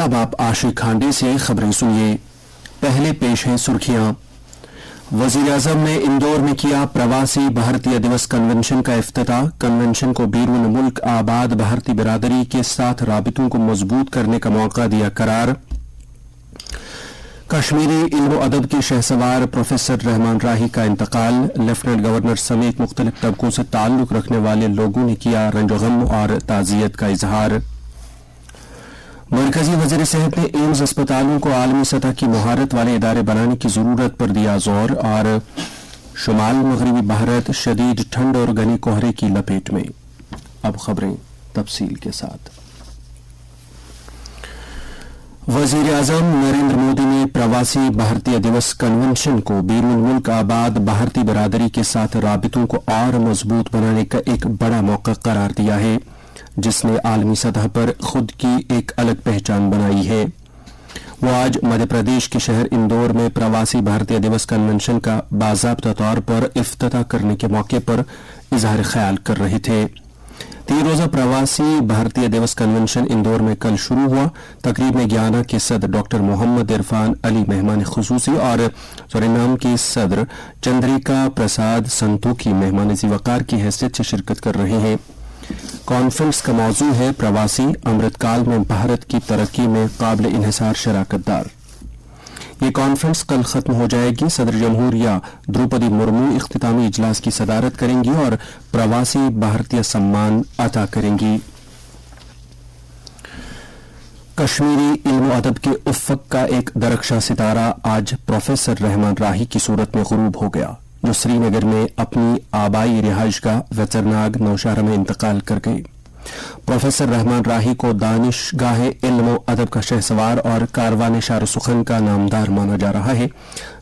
अब आप आशिक खांडे से खबरें सुनिए। पहले पेश हैं सुर्खियां। वजीर-ए-आजम ने इंदौर में किया प्रवासी भारतीय दिवस कन्वेंशन का इफ्तिताह। कन्वेंशन को बैरून मुल्क आबाद भारतीय बिरादरी के साथ राबितों को मजबूत करने का मौका दिया करार। कश्मीरी इल्म अदब के शहसवार प्रोफेसर रहमान राही का इंतकाल। लेफ्टिनेंट गवर्नर समेत मुख्तलिफ तबकों से ताल्लुक रखने वाले लोगों ने किया रंजो-गम और ताजियत का इजहार। मरकजी वज़ीर सेहत ने एम्स अस्पतालों को आलमी सतह की मुहारत वाले इदारे बनाने की जरूरत पर दिया जोर। और शुमाल मगरबी भारत शदीद ठंड और घने कोहरे की लपेट में। अब खबरें तफसील के साथ। वजीर आजम नरेंद्र मोदी ने प्रवासी भारतीय दिवस कन्वेंशन को बैरून मुल्क आबाद भारतीय बिरादरी के साथ राबितों को और मजबूत बनाने का एक बड़ा मौका करार दिया है, जिसने आलमी सतह पर खुद की एक अलग पहचान बनाई है। वो आज मध्य प्रदेश के शहर इंदौर में प्रवासी भारतीय दिवस कन्वेंशन का बाज़ाब्ता तौर पर इफ्तिताह करने के मौके पर इजहार ख्याल कर रहे थे। 3 रोजा प्रवासी भारतीय दिवस कन्वेंशन इंदौर में कल शुरू हुआ। तकरीब में गयाना के सदर डॉक्टर मोहम्मद इरफान अली मेहमान खुसूसी और सूरीनाम के सदर चंद्रिका प्रसाद संतोखी मेहमान वकार की हैसियत से शिरकत कर रहे हैं। कॉन्फ्रेंस का मौजू है प्रवासी अमृतकाल में भारत की तरक्की में काबिल इन्हिसार शराकतदार। ये कॉन्फ्रेंस कल खत्म हो जाएगी। सदर जमहूरिया द्रौपदी मुर्मू इख्तितामी इजलास की सदारत करेंगी और प्रवासी भारतीय सम्मान अता करेंगी। कश्मीरी इल्म अदब के उफ़्फ़क़ का एक दरख्शा सितारा आज प्रोफेसर रहमान राही की सूरत में ग़ुरूब हो गया, जो श्रीनगर में अपनी आबाई रिहाइशगाह वेतरनाग नौशहरा में इंतकाल कर गए। प्रोफेसर रहमान राही को दानिशगाह इल्म अदब का शहसवार और कारवान शार सुखन का नामदार माना जा रहा है,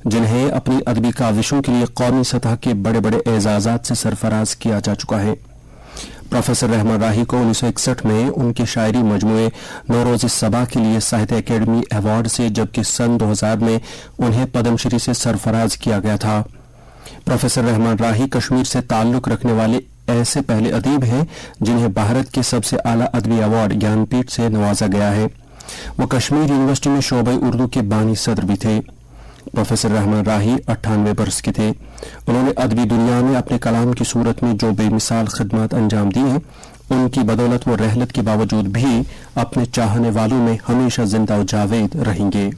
जिन्हें अपनी अदबी काविशों के लिए कौमी सतह के बड़े बड़े एजाजात से सरफराज किया जा चुका है। प्रोफेसर रहमान राही को 1961 में उनके शायरी मजमूए नौरोज़ सबा के लिए साहित्य अकेडमी अवार्ड से, जबकि सन 2000 में उन्हें पद्मश्री से सरफराज किया गया था। प्रोफेसर रहमान राही कश्मीर से ताल्लुक रखने वाले ऐसे पहले अदीब हैं जिन्हें भारत के सबसे आला अदबी अवार्ड ज्ञानपीठ से नवाजा गया है। वो कश्मीर यूनिवर्सिटी में शोबे उर्दू के बानी सदर भी थे। प्रोफेसर रहमान राही 98 वर्ष के थे। उन्होंने अदबी दुनिया में अपने कलाम की सूरत में जो बेमिसाल खिदमत अंजाम दी हैं, उनकी बदौलत वो रहलत के बावजूद भी अपने चाहने वालों में हमेशा जिंदा और जावेद रहेंगे।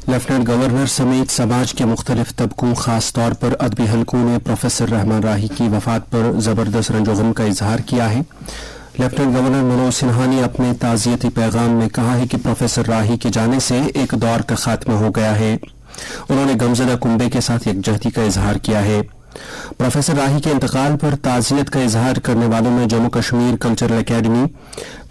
लेफ्टिनेंट गवर्नर समेत समाज के मुख्तलिफ तबकों, खास तौर पर अदबी हलकों ने प्रोफेसर रहमान राही की वफात पर जबरदस्त रंजोगम का इजहार किया है। लेफ्टिनेंट गवर्नर मनोज सिन्हा ने अपने ताज़ियती पैगाम में कहा है कि प्रोफेसर राही के जाने से एक दौर का खात्मा हो गया है। उन्होंने गमज़दा कुंबे के साथ यकजहती का इजहार किया है। प्रोफेसर राही के इंतकाल पर ताज़ियत का इजहार करने वालों में Jammu Kashmir cultural academy,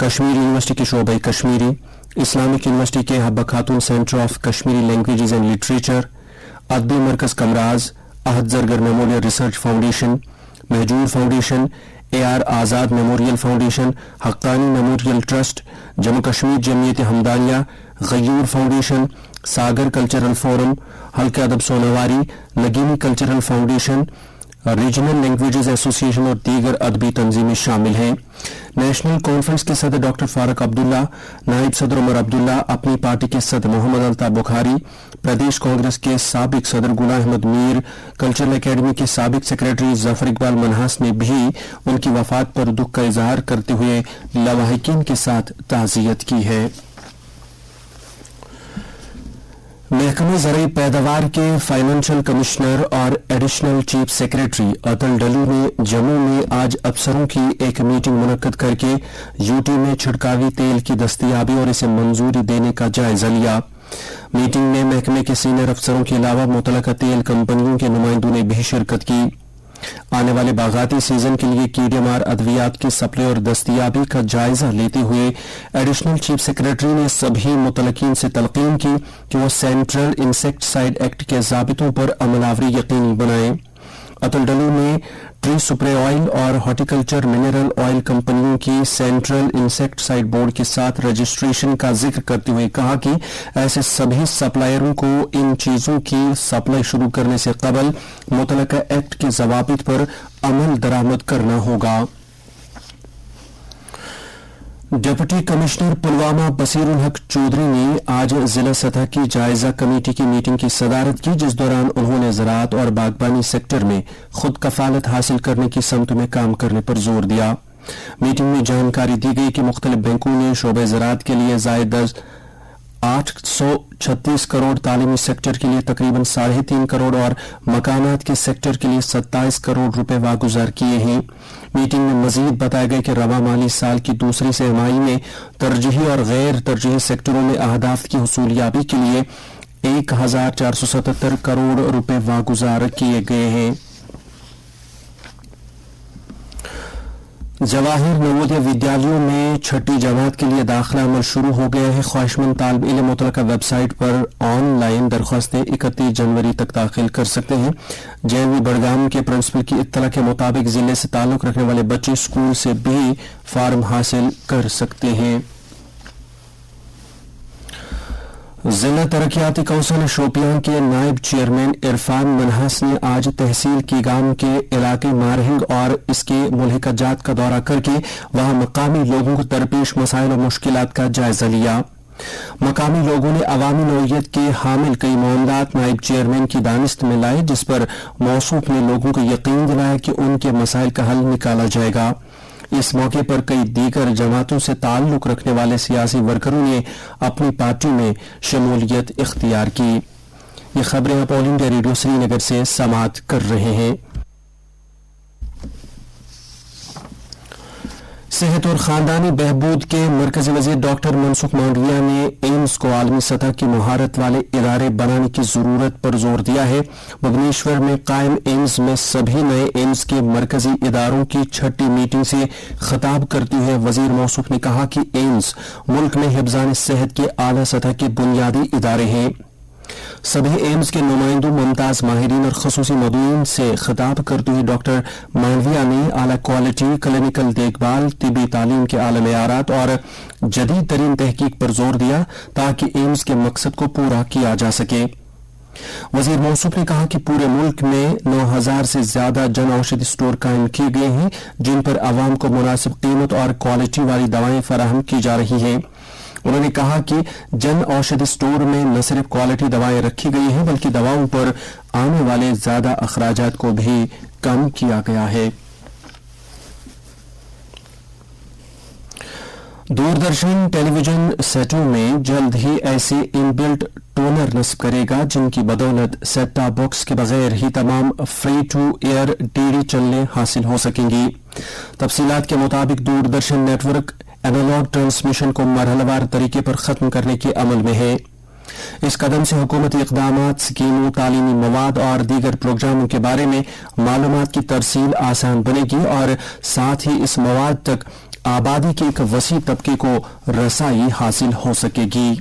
Kashmir university के शोबे कश्मीरी, इस्लामिक यूनिवर्सिटी के Habba Khatoon centre of Kashmiri languages and literature, अदबी मरकज Kamraj, Ahad Zargar memorial research foundation, Mahjoor foundation, AR Azad memorial foundation, Haqqani memorial trust, Jammu Kashmir Jamiat Hamdania, Ghayoor foundation, Sagar cultural forum, Halqa Adab Sonawari, Nagini cultural foundation, regional languages association और दीगर अदबी तंजीमें शामिल हैं। नेशनल कॉन्फ्रेंस के सदर डॉक्टर फारूक अब्दुल्ला, नायब सदर उमर अब्दुल्ला, अपनी पार्टी के सदर मोहम्मद अल्ताफ बुखारी, प्रदेश कांग्रेस के साबिक सदर गुलाम अहमद मीर, कल्चरल एकेडमी के साबिक सेक्रेटरी जफर इकबाल मनहास ने भी उनकी वफात पर दुख का इजहार करते हुए लवाहिकीन के साथ ताज़ियत की है। महकमे ज़राई पैदावार के फाइनेंशियल कमिश्नर और एडिशनल चीफ सेक्रेटरी अतुल डल्लू ने जम्मू में आज अफसरों की एक मीटिंग मुनक्कद करके यूटी में छिड़कावी तेल की दस्तयाबी और इसे मंजूरी देने का जायजा लिया। मीटिंग में महकमे के सीनियर अफसरों के अलावा मुतलका तेल कंपनियों के नुमाइंदों ने भी शिरकत की। आने वाले बागाती सीजन के लिए कीड़ेमार अद्वियात की सप्लाई और दस्तयाबी का जायजा लेते हुए एडिशनल चीफ सेक्रेटरी ने सभी मुतलकीन से तलकीन की कि वो सेंट्रल इंसेक्टिसाइड एक्ट के ज़ाबितों पर अमलावरी यकीनी बनाएं। अतुल डल्लू ने ट्री सुप्रे ऑयल और हॉर्टिकल्चर मिनरल ऑयल कंपनियों की सेंट्रल इंसेक्टिसाइड बोर्ड के साथ रजिस्ट्रेशन का जिक्र करते हुए कहा कि ऐसे सभी सप्लायरों को इन चीजों की सप्लाई शुरू करने से कबल मुतलका एक्ट के ज़वाबित पर अमल दरामद करना होगा। डिप्टी कमिश्नर पुलवामा बसीरुल हक चौधरी ने आज जिला सतह की जायजा कमेटी की मीटिंग की सदारत की, जिस दौरान उन्होंने ज़राअत और बागबानी सेक्टर में खुद कफालत हासिल करने की समत में काम करने पर जोर दिया। मीटिंग में जानकारी दी गई कि मुख्तलिफ बैंकों ने शोबे ज़राअत के लिए जायद 836 करोड़, तालीमी सेक्टर के लिए तकरीबन 3.5 करोड़ और मकानात के सेक्टर के लिए 27 करोड़ रुपए वागुजार किए हैं। मीटिंग में मजीद बताया गया कि रवा माली साल की दूसरी तिमाही में तरजीही और गैर तरजीही सेक्टरों में अहदाफ की हुसूलियाबी के लिए 1477 करोड़ रुपए वागुजार किए गए हैं। जवाहिर नवोदय विद्यालयों में छठी जमात के लिए दाखिला अमल शुरू हो गया है। ख्वाहिशमंद तालिब इल्म मुतलका वेबसाइट पर ऑनलाइन दरख्वास्तें 31 जनवरी तक दाखिल कर सकते हैं। जेएनवी बड़गाम के प्रिंसिपल की इत्तला के मुताबिक जिले से ताल्लुक रखने वाले बच्चे स्कूल से भी फार्म हासिल कर सकते हैं। जिला तरक्याती कौंसिल शोपियां के नायब चेयरमैन इरफान मनहास ने आज तहसील कीगाम के इलाके मारहिंग और इसके मुल्हिका जात का दौरा करके वहां मकामी लोगों को दरपेश मसाइल और मुश्किलात का जायजा लिया। मकामी लोगों ने अवामी नौइयत के हामिल कई मामलात नायब चेयरमैन की दानिस्त में लाए, जिस पर मौसूफ ने लोगों को यकीन दिलाया कि उनके मसाइल का हल निकाला जाएगा। इस मौके पर कई दीगर जमातों से ताल्लुक रखने वाले सियासी वर्करों ने अपनी पार्टी में शमूलियत इख्तियार की। ये खबरें आप ऑल इंडिया रेडियो श्रीनगर से समाअत कर रहे हैं। सेहत और खानदानी बहबूद के मरकजी वजीर डॉक्टर मनसुख मांडविया ने एम्स को आलमी सतह की महारत वाले इदारे बनाने की जरूरत पर जोर दिया है। भुवनेश्वर में कायम एम्स में सभी नए एम्स के मरकजी इदारों की छठी मीटिंग से खिताब करते हुए वजीर मौसूफ ने कहा कि एम्स मुल्क में हिफ्जान सेहत के आला सतह के बुनियादी इदारे हैं। सभी एम्स के नुमाइंदों, मुमताज माहिरीन और खसूसी मदूईन से खिताब करते हुए डॉक्टर मांडविया ने आला क्वालिटी क्लिनिकल देखभाल, तिबी तालीम के आला मेयारात और जदीद तरीन तहकीक पर जोर दिया ताकि एम्स के मकसद को पूरा किया जा सके। वजीर मौसूफ ने कहा कि पूरे मुल्क में 9000 से ज्यादा जन औषधि स्टोर कायम किए गए हैं, जिन पर आवाम को मुनासिब कीमत और क्वालिटी वाली दवाएं फराहम की जा रही हैं। उन्होंने कहा कि जन औषधि स्टोर में न सिर्फ क्वालिटी दवाएं रखी गई हैं, बल्कि दवाओं पर आने वाले ज्यादा अखराजात को भी कम किया गया है। दूरदर्शन टेलीविजन सेटों में जल्द ही ऐसे इनबिल्ट टोनर नस्ब करेगा जिनकी बदौलत सेट टॉप बॉक्स के बगैर ही तमाम फ्री टू एयर डीडी चलने हासिल हो सकेंगी। तफसीलात के मुताबिक दूरदर्शन नेटवर्क एनालॉग ट्रांसमिशन को मरहलवार तरीके पर खत्म करने के अमल में है। इस कदम से हुकूमती इक़दामात, स्कीमों, तालीमी मवाद और दीगर प्रोग्रामों के बारे में मालूमात की तरसील आसान बनेगी और साथ ही इस मवाद तक आबादी के एक वसी तबके को रसाई हासिल हो सकेगी।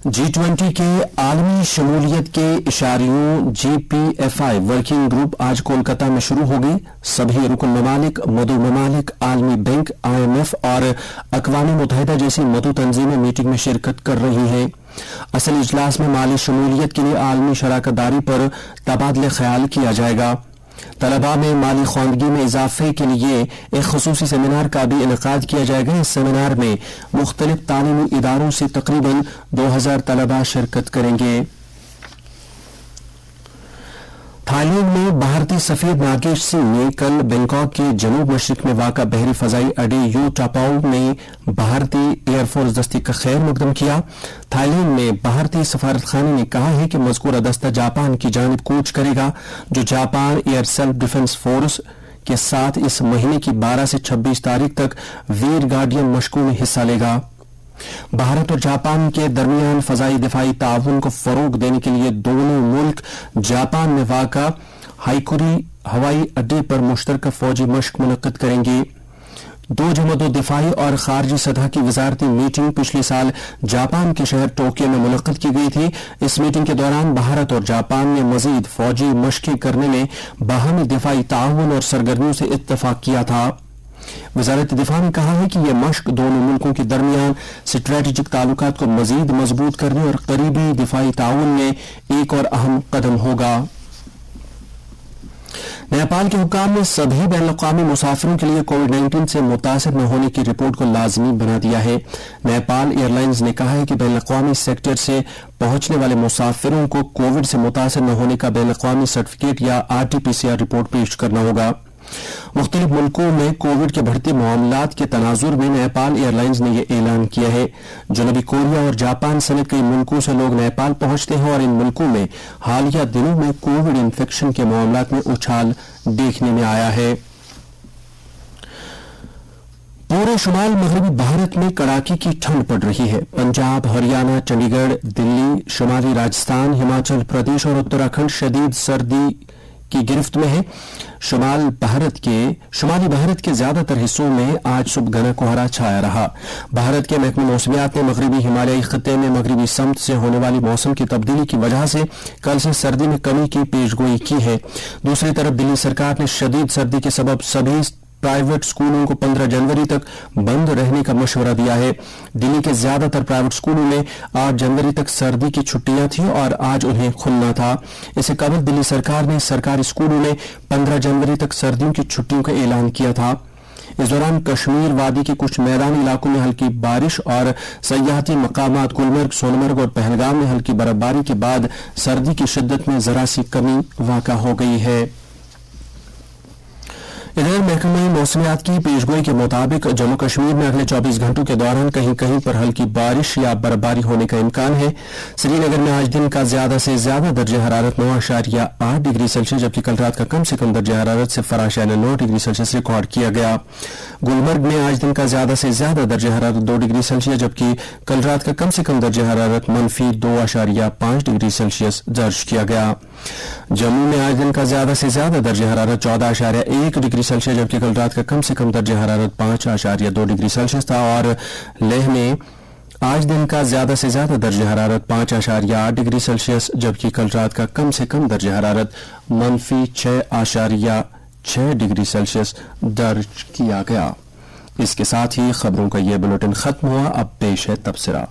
G20 के आलमी शमूलियत के इशारियों GPFI वर्किंग ग्रुप आज कोलकाता में शुरू हो गई। सभी रुकन ममालिक, मदु ममालिक, आलमी बैंक, IMF और अक़वाम मुत्तहिदा जैसी मदु तंजीमें मीटिंग में शिरकत कर रही हैं। اصل اجلاس میں مالی شمولیت کے لیے عالمی شراکت داری پر تبادلہ خیال کیا جائے گا۔ طلباء میں مالی خواندگی میں اضافے کے لیے ایک خصوصی سیمینار کا بھی انعقاد کیا جائے گا۔ اس سیمینار میں مختلف تعلیمی اداروں سے تقریباً 2000 طلباء شرکت کریں گے۔ تھائی لینڈ میں بھارتی سفیر ناگیش سنگھ نے کل بینکاک کے جنوب مشرق میں واقع بحری فضائی اڈے یو ٹاپاؤ میں بھارتی ایئر فورس دستے کا خیر مقدم کیا۔ تھائی لینڈ میں بھارتی سفارت خانے نے کہا ہے کہ مذکورہ دستہ جاپان کی جانب کوچ کرے گا، جو Japan air self defence force کے ساتھ اس مہینے کی 12 سے 26 تاریخ تک ویر گارڈین مشقوں میں حصہ لے گا۔ بھارت اور جاپان کے درمیان فضائی دفاعی تعاون کو فروغ دینے کے لیے دونوں ملک جاپان میں واقع ہائیکوری ہوائی اڈے پر مشترکہ فوجی مشق منعقد کریں گے۔ 2 جمع دفاعی اور خارجی سطح کی وزارتی میٹنگ پچھلے سال جاپان کے شہر ٹوکیو میں منعقد کی گئی تھی۔ اس میٹنگ کے دوران بھارت اور جاپان نے مزید فوجی مشقیں کرنے میں باہمی دفاعی تعاون اور سرگرمیوں سے اتفاق کیا تھا۔ وزارت دفاع نے کہا ہے کہ یہ مشق دونوں ملکوں کے درمیان اسٹریٹجک تعلقات کو مزید مضبوط کرنے اور قریبی دفاعی تعاون میں ایک اور اہم قدم ہوگا۔ نیپال کے حکام نے سبھی بین الاقوامی مسافروں کے لیے کووڈ-19 سے متاثر نہ ہونے کی رپورٹ کو لازمی بنا دیا ہے۔ نیپال ایئر لائنز نے کہا ہے کہ بین الاقوامی سیکٹر سے پہنچنے والے مسافروں کو کووڈ سے متاثر نہ ہونے کا بین الاقوامی سرٹیفکیٹ یا RT-PCR رپورٹ پیش کرنا ہوگا۔ مختلف ملکوں میں کووڈ کے بڑھتے معاملات کے تناظر میں نیپال ایئر لائنز نے یہ اعلان کیا ہے۔ جنوبی کوریا اور جاپان سمیت کئی ملکوں سے لوگ نیپال پہنچتے ہیں اور ان ملکوں میں حالیہ دنوں میں کووڈ انفیکشن کے معاملات میں اچھال دیکھنے میں آیا ہے۔ پورے شمال مغربی بھارت میں کڑاکے کی ٹھنڈ پڑ رہی ہے۔ پنجاب، ہریانہ، چنڈی گڑھ، دلی، شمالی راجستھان، ہماچل پردیش اور اتراکھنڈ شدید سردی کی گرفت میں ہے۔ شمالی بھارت کے زیادہ تر حصوں میں آج صبح گھنا کہرا چھایا رہا۔ بھارت کے محکمہ موسمیات نے مغربی ہمالیائی خطے میں مغربی سمت سے ہونے والی موسم کی تبدیلی کی وجہ سے کل سے سردی میں کمی کی پیشگوئی کی ہے۔ دوسری طرف دلی سرکار نے شدید سردی کے سبب سبھی پرائیویٹ اسکولوں کو 15 جنوری تک بند رہنے کا مشورہ دیا ہے۔ دلی کے زیادہ تر پرائیویٹ اسکولوں میں 8 جنوری تک سردی کی چھٹیاں تھیں اور آج انہیں کھلنا تھا۔ اس سے قبل دلی سرکار نے سرکاری اسکولوں میں 15 جنوری تک سردیوں کی چھٹیوں کا اعلان کیا تھا۔ اس دوران کشمیر وادی کے کچھ میدانی علاقوں میں ہلکی بارش اور سیاحتی مقامات گلمرگ، سونمرگ اور پہلگام میں ہلکی برفباری کے بعد سردی کی شدت میں ذرا سی کمی واقع ہو گئی ہے۔ ادھر محکمہ موسمیات کی پیشگوئی کے مطابق جموں کشمیر میں اگلے 24 گھنٹوں کے دوران کہیں کہیں پر ہلکی بارش یا برفباری ہونے کا امکان ہے۔ سری نگر میں آج دن کا زیادہ سے زیادہ درجہ حرارت 9.8 ڈگری سیلسیس جبکہ کل رات کا کم سے کم درجہ حرارت 0.9 ڈگری سیلسیس ریکارڈ کیا گیا۔ گلمرگ میں آج دن کا زیادہ سے زیادہ درجہ حرارت 2 ڈگری سیلسیس جبکہ کل رات کا کم سے کم درجہ حرارت -2.5 ڈگری سیلسیس درج کیا گیا۔ جموں میں آج دن کا زیادہ سے زیادہ درجہ حرارت 14.1 ڈگری سیلسیس جبکہ کل رات کا کم سے کم درجہ حرارت 5.2 ڈگری سیلسیس تھا اور لیہ میں آج دن کا زیادہ سے زیادہ درجہ حرارت 5.8 ڈگری سیلسیس جبکہ کل رات کا کم سے کم درجہ حرارت -6.6 ڈگری سیلسیس درج کیا گیا۔ اس کے ساتھ ہی خبروں کا یہ بلیٹن ختم ہوا۔ اب پیش ہے تبصرہ۔